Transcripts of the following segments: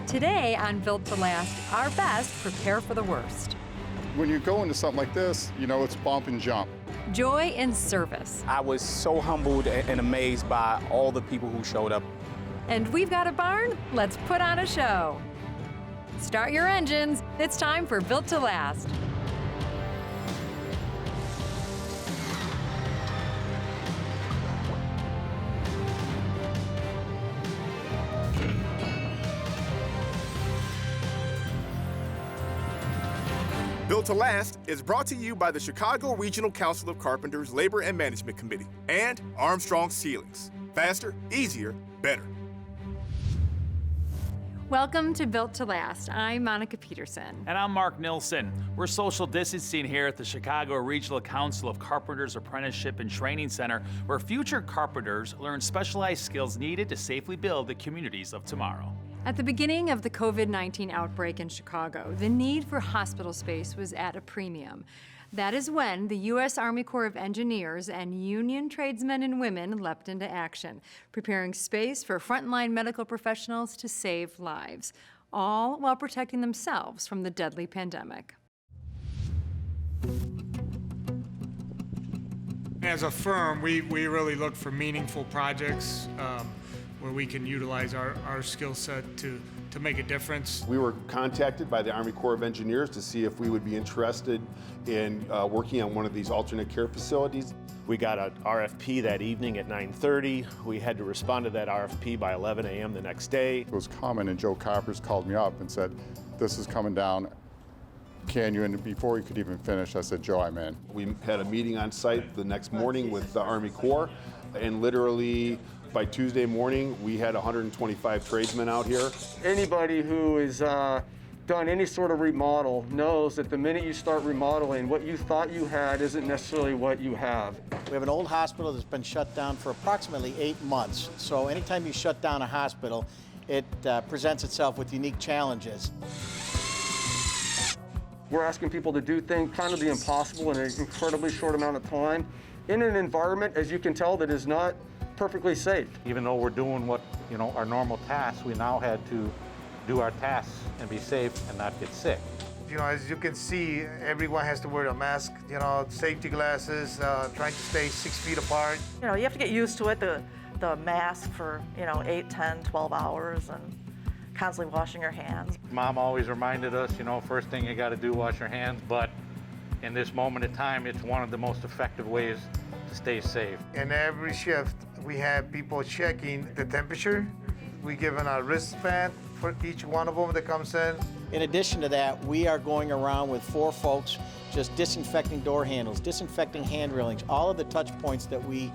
Today on Built to Last, our best prepare for the worst. When you go into something like this, you know it's bump and jump. Joy in service. I was so humbled and amazed by all the people who showed up. And we've got a barn? Let's put on a show. Start your engines. It's time for Built to Last. Built to Last is brought to you by the Chicago Regional Council of Carpenters Labor and Management Committee and Armstrong Ceilings. Faster, easier, better. Welcome to Built to Last. I'm Monica Pedersen. And I'm Mark Nilsson. We're social distancing here at the Chicago Regional Council of Carpenters Apprenticeship and Training Center, where future carpenters learn specialized skills needed to safely build the communities of tomorrow. At the beginning of the COVID-19 outbreak in Chicago, the need for hospital space was at a premium. That is when the U.S. Army Corps of Engineers and union tradesmen and women leapt into action, preparing space for frontline medical professionals to save lives, all while protecting themselves from the deadly pandemic. As a firm, we really look for meaningful projects where we can utilize our skill set to make a difference. We were contacted by the Army Corps of Engineers to see if we would be interested in working on one of these alternate care facilities. We got an RFP that evening at 9:30. We had to respond to that RFP by 11 a.m. the next day. It was common, and Joe Coppers called me up and said, "This is coming down. Can you?" And before he could even finish, I said, "Joe, I'm in." We had a meeting on site the next morning with the Army Corps, and literally by Tuesday morning, we had 125 tradesmen out here. Anybody who has done any sort of remodel knows that the minute you start remodeling, what you thought you had isn't necessarily what you have. We have an old hospital that's been shut down for approximately 8 months. So anytime you shut down a hospital, it presents itself with unique challenges. We're asking people to do things, kind of the impossible in an incredibly short amount of time, in an environment, as you can tell, that is not perfectly safe. Even though we're doing what, our normal tasks, we now had to do our tasks and be safe and not get sick. As you can see, everyone has to wear a mask, safety glasses, trying to stay 6 feet apart. You have to get used to it, the mask for, 8, 10, 12 hours and constantly washing your hands. Mom always reminded us, first thing you got to do, wash your hands, but in this moment in time, it's one of the most effective ways to stay safe. In every shift, we have people checking the temperature. We give them a wristband for each one of them that comes in. In addition to that, we are going around with 4 folks just disinfecting door handles, disinfecting hand railings, all of the touch points that we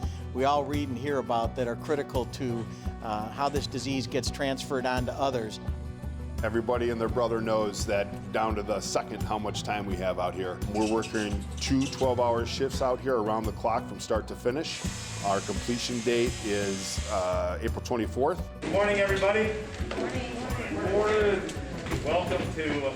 all read and hear about that are critical to how this disease gets transferred on to others. Everybody and their brother knows that down to the second how much time we have out here. We're working 2 12-hour shifts out here around the clock from start to finish. Our completion date is April 24th. Good morning, everybody. Good morning. Good morning. Welcome to,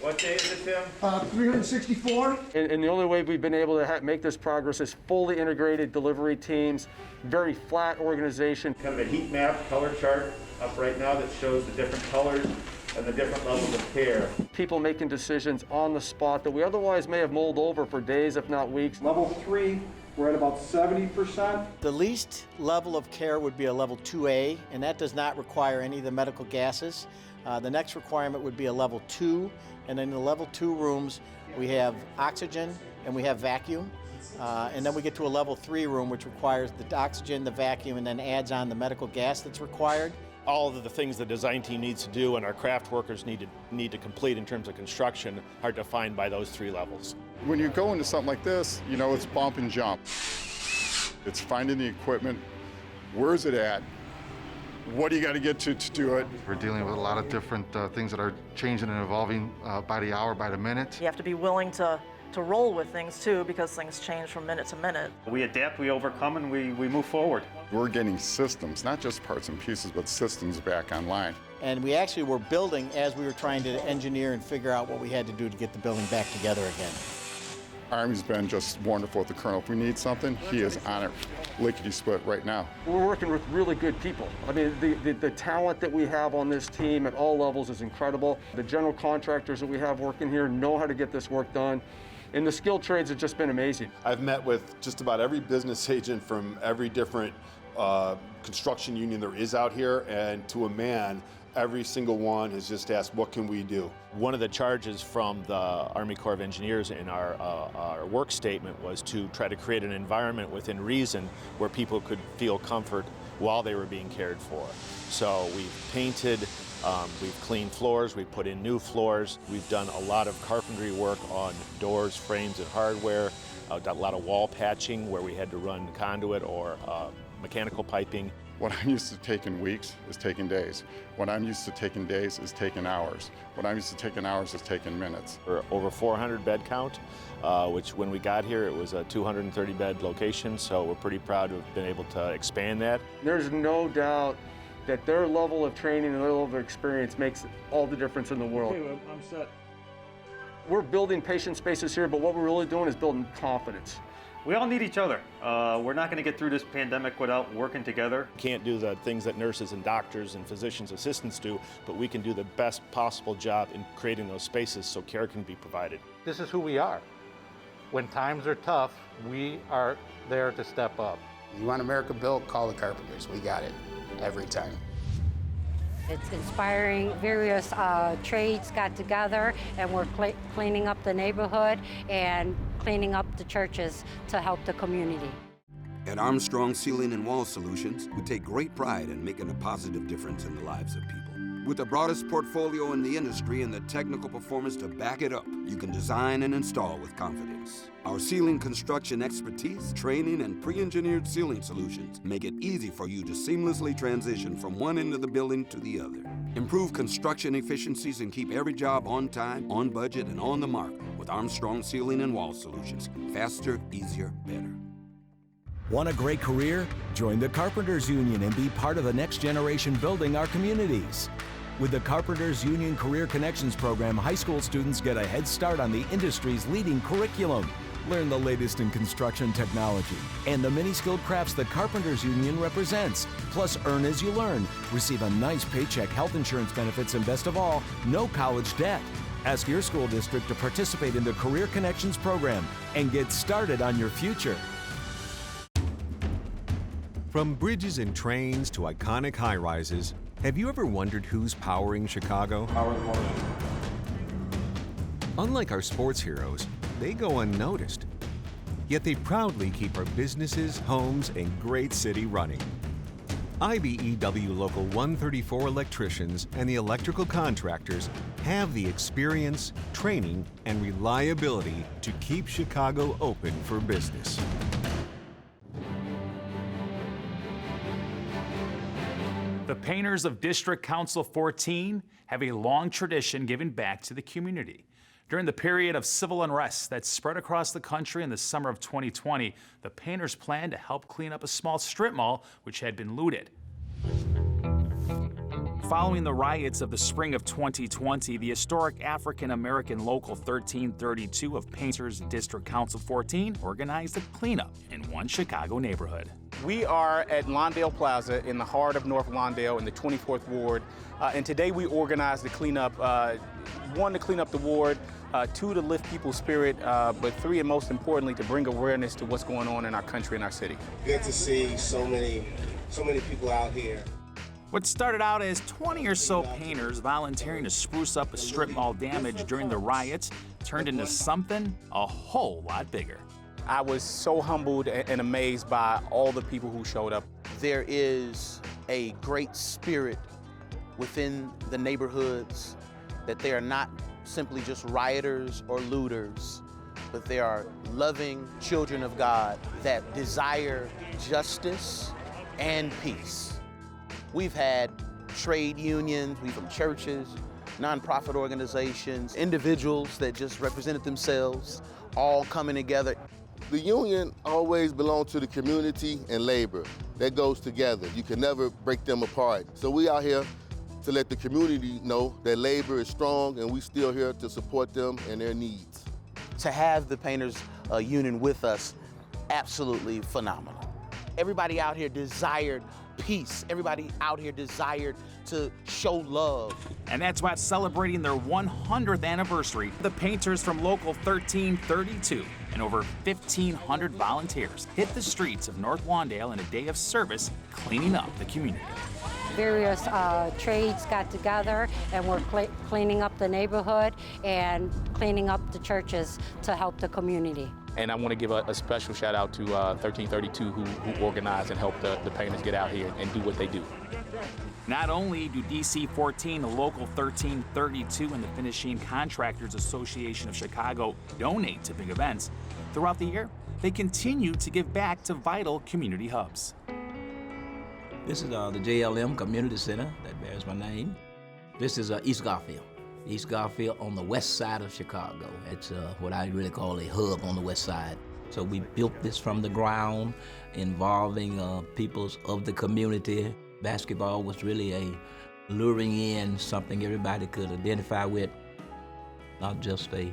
what day is it, Tim? 364. And the only way we've been able to make this progress is fully integrated delivery teams, very flat organization. Kind of a heat map, color chart up right now that shows the different colors and the different levels of care. People making decisions on the spot that we otherwise may have mulled over for days, if not weeks. Level 3, we're at about 70%. The least level of care would be a level 2A, and that does not require any of the medical gases. The next requirement would be a level 2, and in the level 2 rooms, we have oxygen and we have vacuum. And then we get to a level 3 room, which requires the oxygen, the vacuum, and then adds on the medical gas that's required. All of the things the design team needs to do and our craft workers need to complete in terms of construction are defined by those 3 levels. When you go into something like this, it's bump and jump. It's finding the equipment. Where's it at? What do you got to get to do it? We're dealing with a lot of different things that are changing and evolving by the hour, by the minute. You have to be willing to roll with things too, because things change from minute to minute. We adapt, we overcome, and we move forward. We're getting systems, not just parts and pieces, but systems back online. And we actually were building as we were trying to engineer and figure out what we had to do to get the building back together again. Army's been just wonderful with the colonel. If we need something, he is on it lickety-split right now. We're working with really good people. I mean, the talent that we have on this team at all levels is incredible. The general contractors that we have working here know how to get this work done. And the skilled trades have just been amazing. I've met with just about every business agent from every different construction union there is out here, and to a man, every single one has just asked, what can we do? One of the charges from the Army Corps of Engineers in our work statement was to try to create an environment within reason where people could feel comfort while they were being cared for. So we've painted, we've cleaned floors, we've put in new floors, we've done a lot of carpentry work on doors, frames, and hardware, done a lot of wall patching where we had to run conduit or mechanical piping. What I'm used to taking weeks is taking days. What I'm used to taking days is taking hours. What I'm used to taking hours is taking minutes. We're over 400 bed count, which when we got here, it was a 230 bed location, so we're pretty proud to have been able to expand that. There's no doubt that their level of training and their level of experience makes all the difference in the world. Okay, I'm set. We're building patient spaces here, but what we're really doing is building confidence. We all need each other. We're not going to get through this pandemic without working together. Can't do the things that nurses and doctors and physicians assistants do, but we can do the best possible job in creating those spaces so care can be provided. This is who we are. When times are tough, we are there to step up. You want America built, call the Carpenters. We got it every time. It's inspiring. Various trades got together and we're cleaning up the neighborhood and cleaning up the churches to help the community. At Armstrong Ceiling and Wall Solutions, we take great pride in making a positive difference in the lives of people. With the broadest portfolio in the industry and the technical performance to back it up, you can design and install with confidence. Our ceiling construction expertise, training, and pre-engineered ceiling solutions make it easy for you to seamlessly transition from one end of the building to the other. Improve construction efficiencies and keep every job on time, on budget, and on the mark with Armstrong Ceiling and Wall Solutions. Faster, easier, better. Want a great career? Join the Carpenters Union and be part of the next generation building our communities. With the Carpenters Union Career Connections program, high school students get a head start on the industry's leading curriculum. Learn the latest in construction technology and the many skilled crafts the Carpenters Union represents. Plus, earn as you learn. Receive a nice paycheck, health insurance benefits, and best of all, no college debt. Ask your school district to participate in the Career Connections program and get started on your future. From bridges and trains to iconic high-rises, have you ever wondered who's powering Chicago? Unlike our sports heroes, they go unnoticed. Yet they proudly keep our businesses, homes, and great city running. IBEW Local 134 electricians and the electrical contractors have the experience, training, and reliability to keep Chicago open for business. The painters of District Council 14 have a long tradition giving back to the community. During the period of civil unrest that spread across the country in the summer of 2020, the painters planned to help clean up a small strip mall which had been looted. Following the riots of the spring of 2020, the historic African-American Local 1332 of Painters District Council 14 organized a cleanup in one Chicago neighborhood. We are at Lawndale Plaza in the heart of North Lawndale in the 24th Ward, and today we organized to clean up, one, to clean up the ward, two, to lift people's spirit, but three, and most importantly, to bring awareness to what's going on in our country and our city. Good to see so many people out here. What started out as 20 or so painters volunteering to spruce up a strip mall damaged during the riots turned into something a whole lot bigger. I was so humbled and amazed by all the people who showed up. There is a great spirit within the neighborhoods, that they are not simply just rioters or looters, but they are loving children of God that desire justice and peace. We've had trade unions, we've had churches, nonprofit organizations, individuals that just represented themselves, all coming together. The union always belongs to the community and labor. That goes together. You can never break them apart. So we out here to let the community know that labor is strong and we still here to support them and their needs. To have the painters union with us, absolutely phenomenal. Everybody out here desired peace. Everybody out here desired to show love. And that's why celebrating their 100th anniversary, the painters from Local 1332 and over 1,500 volunteers hit the streets of North Lawndale in a day of service, cleaning up the community. Various trades got together and we're cleaning up the neighborhood and cleaning up the churches to help the community. And I want to give a special shout out to 1332 who organized and helped the painters get out here and do what they do. Not only do DC 14, the Local 1332, and the Finishing Contractors Association of Chicago donate to big events, throughout the year, they continue to give back to vital community hubs. This is the JLM Community Center that bears my name. This is East Garfield. East Garfield on the west side of Chicago. It's what I really call a hub on the west side. So we built this from the ground, involving peoples of the community. Basketball was really a luring in, something everybody could identify with. Not just a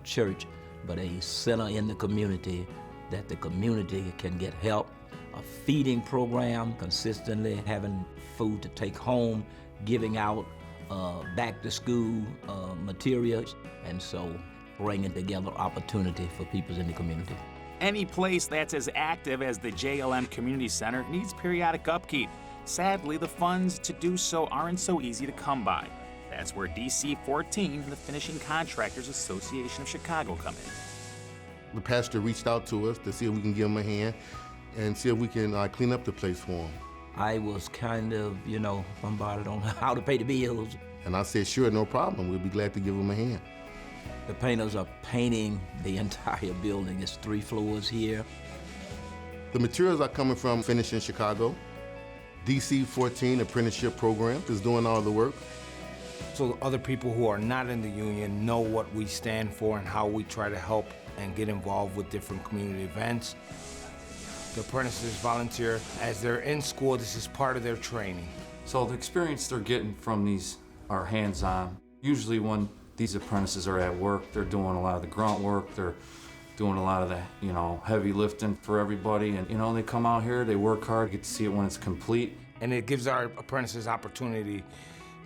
church, but a center in the community that the community can get help. A feeding program, consistently having food to take home, giving out back to school materials, and so bringing together opportunity for people in the community. Any place that's as active as the JLM Community Center needs periodic upkeep. Sadly, the funds to do so aren't so easy to come by. That's where DC 14 and the Finishing Contractors Association of Chicago come in. The pastor reached out to us to see if we can give him a hand and see if we can clean up the place for him. I was kind of, bombarded on how to pay the bills. And I said, sure, no problem. We'll be glad to give him a hand. The painters are painting the entire building. It's 3 floors here. The materials are coming from Finishing Chicago. DC 14 apprenticeship program is doing all the work. So other people who are not in the union know what we stand for and how we try to help and get involved with different community events. The apprentices volunteer. As they're in school, this is part of their training. So the experience they're getting from these are hands-on. Usually when these apprentices are at work, they're doing a lot of the grunt work, they're doing a lot of the, heavy lifting for everybody. And, they come out here, they work hard, get to see it when it's complete. And it gives our apprentices opportunity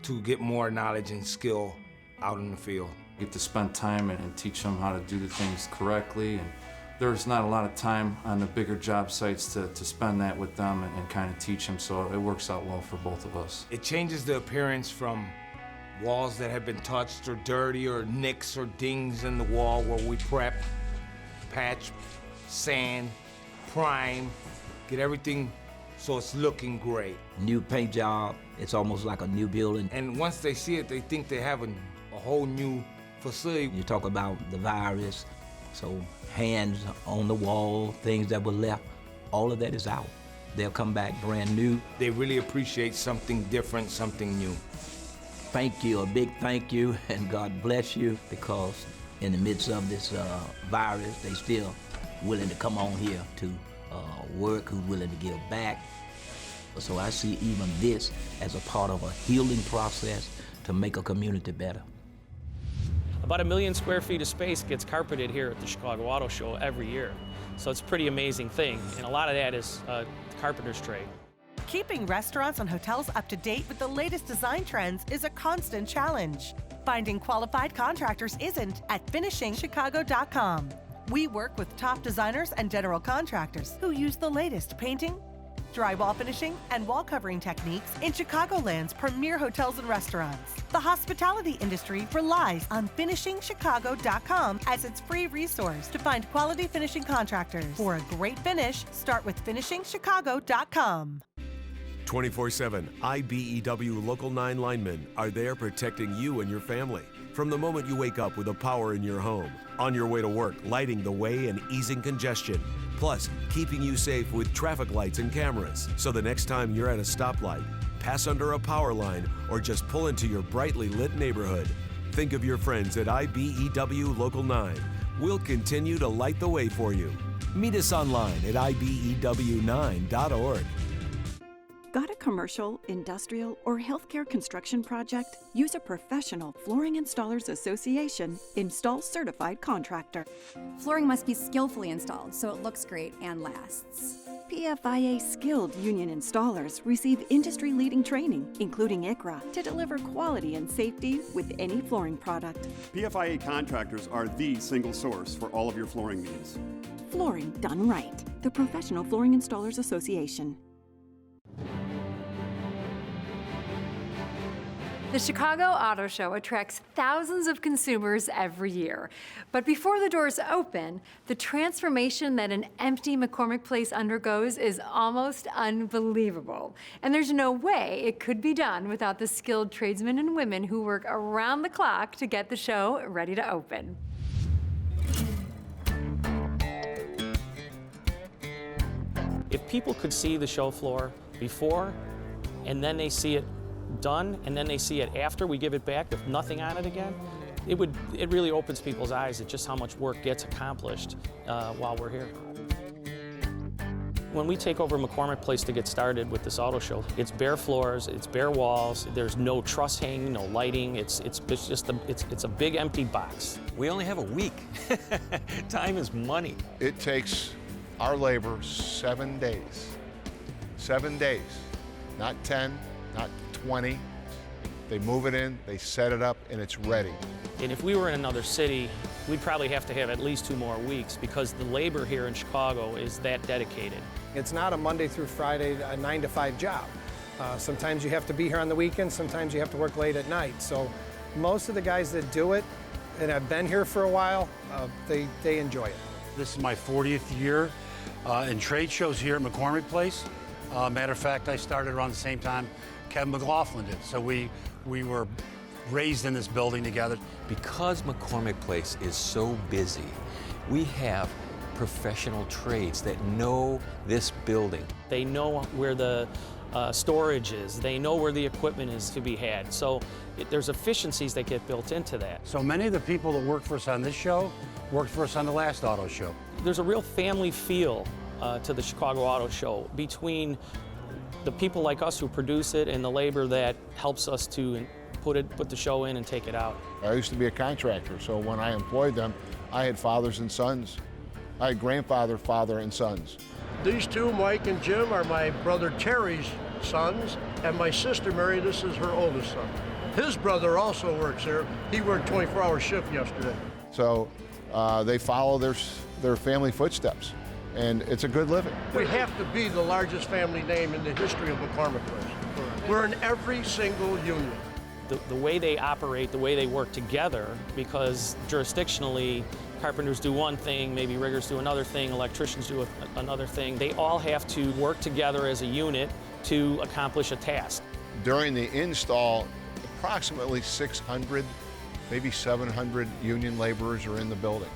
to get more knowledge and skill out in the field. Get to spend time and teach them how to do the things correctly. And there's not a lot of time on the bigger job sites to spend that with them and kind of teach them, so it works out well for both of us. It changes the appearance from walls that have been touched or dirty or nicks or dings in the wall where we prep, patch, sand, prime, get everything so it's looking great. New paint job, it's almost like a new building. And once they see it, they think they have a whole new facility. You talk about the virus, so hands on the wall, things that were left, all of that is out. They'll come back brand new. They really appreciate something different, something new. Thank you, a big thank you, and God bless you, because in the midst of this virus, they still willing to come on here to work, who's willing to give back. So I see even this as a part of a healing process to make a community better. About 1 million square feet of space gets carpeted here at the Chicago Auto Show every year. So it's a pretty amazing thing, and a lot of that is the carpenter's trade. Keeping restaurants and hotels up to date with the latest design trends is a constant challenge. Finding qualified contractors isn't at finishingchicago.com. We work with top designers and general contractors who use the latest painting, drywall finishing, and wall covering techniques in Chicagoland's premier hotels and restaurants. The hospitality industry relies on finishingchicago.com as its free resource to find quality finishing contractors. For a great finish, start with finishingchicago.com. 24/7, IBEW Local 9 linemen are there protecting you and your family. From the moment you wake up with a power in your home, on your way to work, lighting the way and easing congestion, plus keeping you safe with traffic lights and cameras. So the next time you're at a stoplight, pass under a power line, or just pull into your brightly lit neighborhood, think of your friends at IBEW Local 9. We'll continue to light the way for you. Meet us online at IBEW9.org. Got a commercial, industrial, or healthcare construction project? Use a professional Flooring Installers Association install certified contractor. Flooring must be skillfully installed so it looks great and lasts. PFIA skilled union installers receive industry-leading training, including ICRA, to deliver quality and safety with any flooring product. PFIA contractors are the single source for all of your flooring needs. Flooring done right. The Professional Flooring Installers Association. The Chicago Auto Show attracts thousands of consumers every year. But before the doors open, the transformation that an empty McCormick Place undergoes is almost unbelievable. And there's no way it could be done without the skilled tradesmen and women who work around the clock to get the show ready to open. If people could see the show floor before, and then they see it done, and then they see it after we give it back with nothing on it again, it really opens people's eyes at just how much work gets accomplished while we're here. When we take over McCormick Place to get started with this auto show, it's bare floors, it's bare walls, there's no truss hanging, no lighting, it's a big empty box. We only have a week. Time is money. It takes our labor 7 days. 7 days, not 10, not 20. They move it in, they set it up, and it's ready. And if we were in another city, we'd probably have to have at least 2 more weeks because the labor here in Chicago is that dedicated. It's not a Monday through Friday, a 9-to-5 job. Sometimes you have to be here on the weekend, sometimes you have to work late at night. So most of the guys that do it and have been here for a while, they enjoy it. This is my 40th year in trade shows here at McCormick Place. Matter of fact, I started around the same time Kevin McLaughlin did. So we were raised in this building together. Because McCormick Place is so busy, we have professional trades that know this building. They know where the storage is. They know where the equipment is to be had. So there's efficiencies that get built into that. So many of the people that work for us on this show worked for us on the last auto show. There's a real family feel to the Chicago Auto Show between the people like us who produce it and the labor that helps us to put the show in and take it out. I used to be a contractor, so when I employed them, I had fathers and sons. I had grandfather, father, and sons. These two, Mike and Jim, are my brother Terry's sons, and my sister Mary, this is her oldest son. His brother also works here. He worked 24-hour shift yesterday. So they follow their family footsteps, and it's a good living. We have to be the largest family name in the history of McCormick Place. We're in every single union. The way they operate, the way they work together, because jurisdictionally, carpenters do one thing, maybe riggers do another thing, electricians do another thing. They all have to work together as a unit to accomplish a task. During the install, approximately 600, maybe 700 union laborers are in the building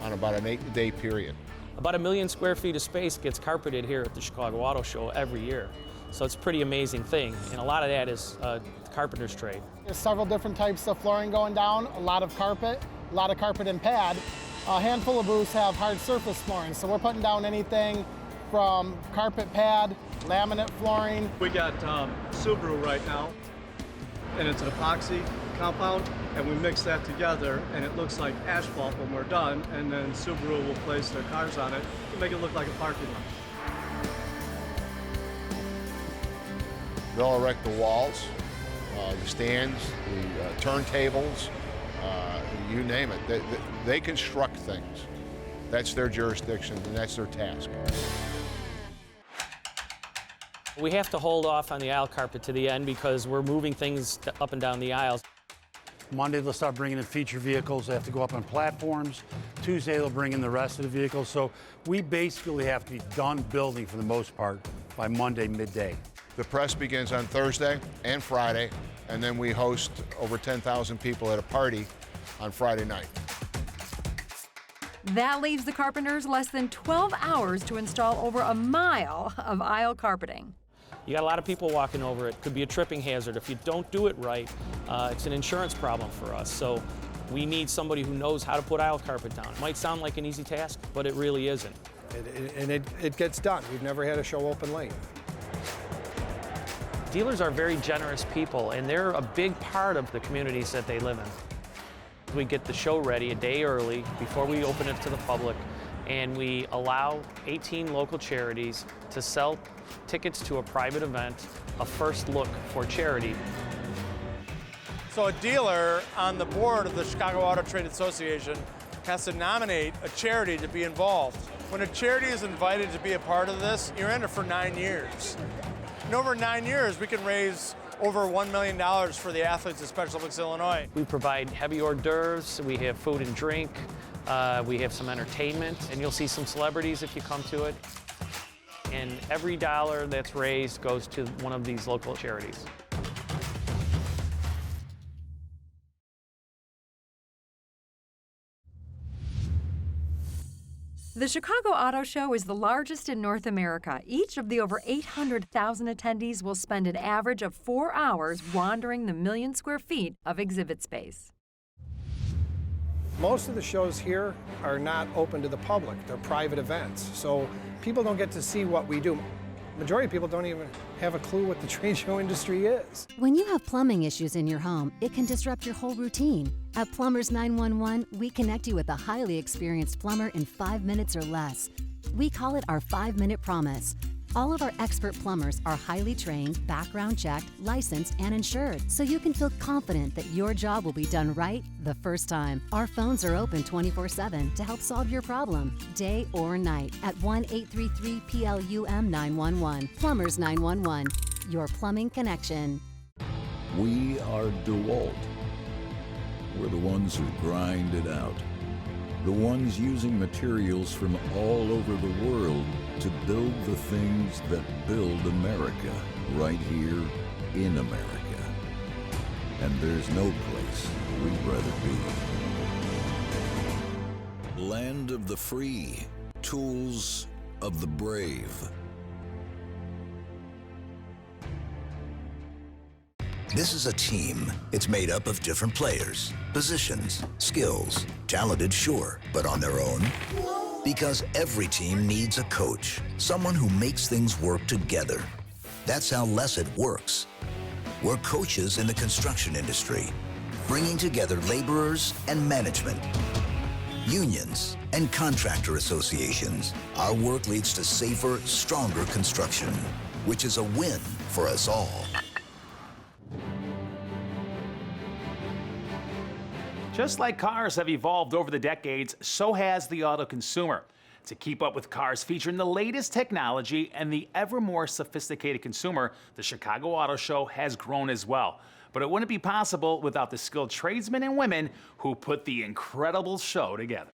on about an 8-day period. About 1 million square feet of space gets carpeted here at the Chicago Auto Show every year. So it's a pretty amazing thing, and a lot of that is the carpenter's trade. There's several different types of flooring going down, a lot of carpet and pad. A handful of booths have hard surface flooring, so we're putting down anything from carpet pad, laminate flooring. We got Subaru right now, and it's an epoxy compound, and we mix that together, and it looks like asphalt when we're done, and then Subaru will place their cars on it to make it look like a parking lot. They'll erect the walls, the stands, the turntables, you name it. They construct things. That's their jurisdiction, and that's their task. We have to hold off on the aisle carpet to the end because we're moving things up and down the aisles. Monday, they'll start bringing in feature vehicles. They have to go up on platforms. Tuesday, they'll bring in the rest of the vehicles. So we basically have to be done building for the most part by Monday midday. The press begins on Thursday and Friday, and then we host over 10,000 people at a party on Friday night. That leaves the carpenters less than 12 hours to install over a mile of aisle carpeting. You got a lot of people walking over it. Could be a tripping hazard. If you don't do it right, it's an insurance problem for us. So we need somebody who knows how to put aisle carpet down. It might sound like an easy task, but it really isn't. And it gets done. We've never had a show open late. Dealers are very generous people, and they're a big part of the communities that they live in. We get the show ready a day early before we open it to the public, and we allow 18 local charities to sell tickets to a private event, a first look for charity. So a dealer on the board of the Chicago Auto Trade Association has to nominate a charity to be involved. When a charity is invited to be a part of this, you're in it for 9 years. In over 9 years, we can raise over $1 million for the athletes of Special Olympics Illinois. We provide heavy hors d'oeuvres, we have food and drink, we have some entertainment, and you'll see some celebrities if you come to it. And every dollar that's raised goes to one of these local charities. The Chicago Auto Show is the largest in North America. Each of the over 800,000 attendees will spend an average of 4 hours wandering the 1 million square feet of exhibit space. Most of the shows here are not open to the public. They're private events, so people don't get to see what we do. Majority of people don't even have a clue what the trade show industry is. When you have plumbing issues in your home, it can disrupt your whole routine. At Plumbers 911, we connect you with a highly experienced plumber in 5 minutes or less. We call it our 5-minute promise. All of our expert plumbers are highly trained, background checked, licensed, and insured, so you can feel confident that your job will be done right the first time. Our phones are open 24/7 to help solve your problem, day or night, at 1-833-PLUM-911. Plumbers 911, your plumbing connection. We are DeWalt. We're the ones who grind it out. The ones using materials from all over the world to build the things that build America, right here in America. And there's no place we'd rather be. Land of the free, tools of the brave. This is a team. It's made up of different players, positions, skills, talented, sure, but on their own? Because every team needs a coach, someone who makes things work together. That's how Lesset works. We're coaches in the construction industry, bringing together laborers and management, unions and contractor associations. Our work leads to safer, stronger construction, which is a win for us all. Just like cars have evolved over the decades, so has the auto consumer. To keep up with cars featuring the latest technology and the ever more sophisticated consumer, the Chicago Auto Show has grown as well. But it wouldn't be possible without the skilled tradesmen and women who put the incredible show together.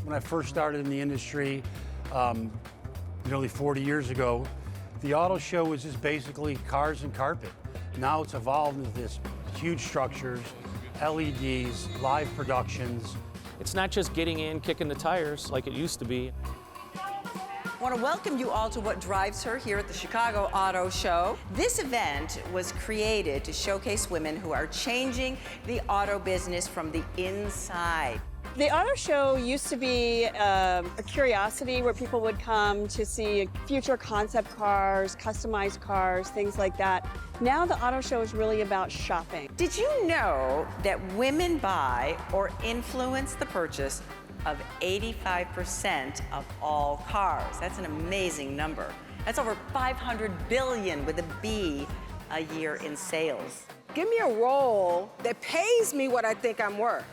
When I first started in the industry nearly 40 years ago, the auto show was just basically cars and carpet. Now it's evolved into this huge structures, LEDs, live productions. It's not just getting in, kicking the tires like it used to be. I want to welcome you all to what drives her here at the Chicago Auto Show. This event was created to showcase women who are changing the auto business from the inside. The auto show used to be a curiosity where people would come to see future concept cars, customized cars, things like that. Now the auto show is really about shopping. Did you know that women buy or influence the purchase of 85% of all cars? That's an amazing number. That's over 500 billion with a B a year in sales. Give me a role that pays me what I think I'm worth.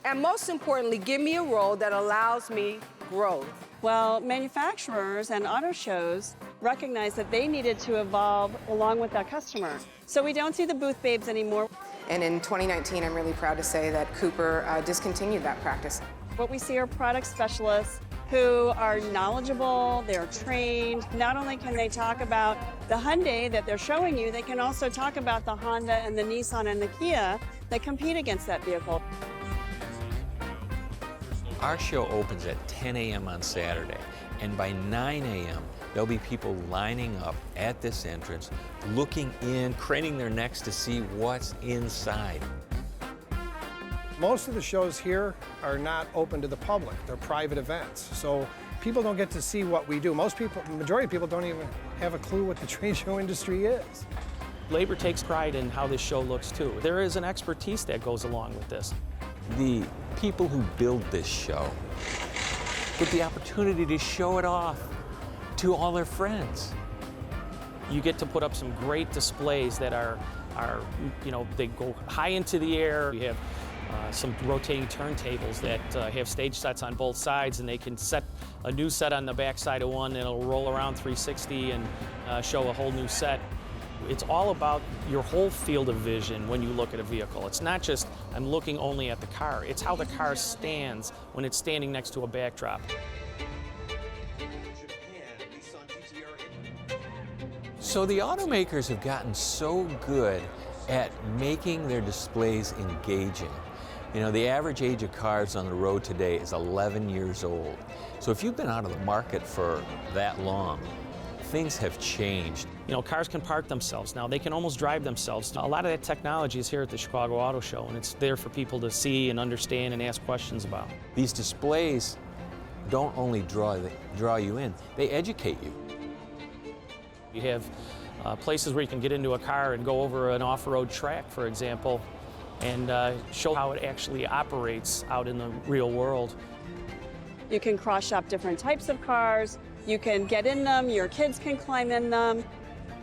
And most importantly, give me a role that allows me growth. Well, manufacturers and auto shows recognized that they needed to evolve along with that customer. So we don't see the booth babes anymore. And in 2019, I'm really proud to say that Cooper discontinued that practice. What we see are product specialists who are knowledgeable, they're trained. Not only can they talk about the Hyundai that they're showing you, they can also talk about the Honda and the Nissan and the Kia that compete against that vehicle. Our show opens at 10 a.m. on Saturday, and by 9 a.m., there'll be people lining up at this entrance, looking in, craning their necks to see what's inside. Most of the shows here are not open to the public. They're private events, so people don't get to see what we do. Most people, the majority of people don't even have a clue what the trade show industry is. Labor takes pride in how this show looks too. There is an expertise that goes along with this. The people who build this show get the opportunity to show it off to all their friends. You get to put up some great displays that are they go high into the air. We have some rotating turntables that have stage sets on both sides, and they can set a new set on the back side of one, and it'll roll around 360 and show a whole new set. It's all about your whole field of vision when you look at a vehicle. It's not just, I'm looking only at the car. It's how the car stands when it's standing next to a backdrop. So the automakers have gotten so good at making their displays engaging. You know, the average age of cars on the road today is 11 years old. So if you've been out of the market for that long, things have changed. You know, cars can park themselves now. They can almost drive themselves. A lot of that technology is here at the Chicago Auto Show, and it's there for people to see and understand and ask questions about. These displays don't only draw you in, they educate you. You have places where you can get into a car and go over an off-road track, for example, and show how it actually operates out in the real world. You can cross-shop different types of cars. You can get in them, your kids can climb in them.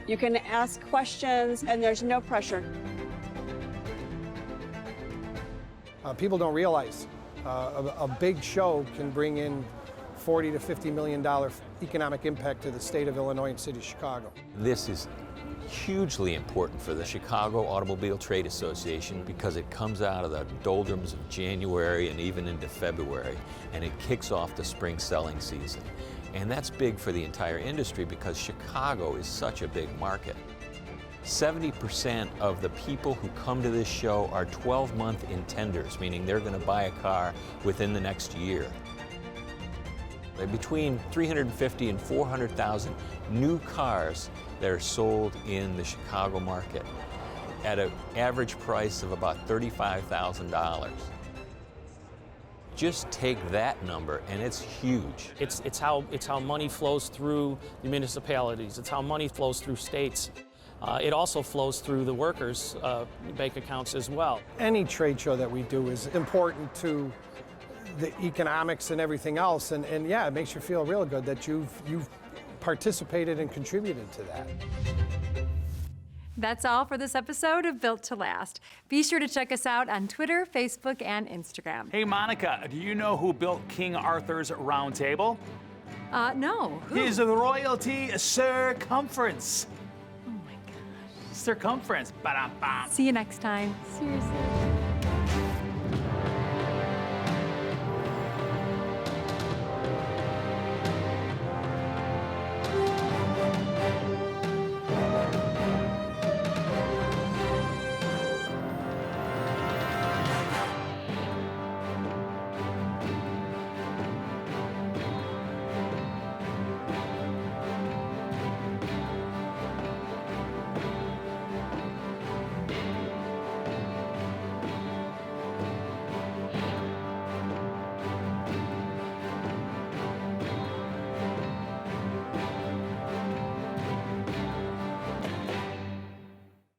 You can ask questions, and there's no pressure. People don't realize a big show can bring in $40 to $50 million economic impact to the state of Illinois and city of Chicago. This is hugely important for the Chicago Automobile Trade Association because it comes out of the doldrums of January and even into February, and it kicks off the spring selling season. And that's big for the entire industry because Chicago is such a big market. 70% of the people who come to this show are 12-month intenders, meaning they're going to buy a car within the next year. Between 350 and 400,000 new cars that are sold in the Chicago market at an average price of about $35,000. Just take that number, and it's huge. It's how money flows through the municipalities. It's how money flows through states. It also flows through the workers' bank accounts as well. Any trade show that we do is important to the economics and everything else, and yeah, it makes you feel real good that you've participated and contributed to that. That's all for this episode of Built to Last. Be sure to check us out on Twitter, Facebook, and Instagram. Hey, Monica, do you know who built King Arthur's Round Table? No. Who? His royalty circumference. Oh my gosh. Circumference. Ba-dum-bum. See you next time. Seriously.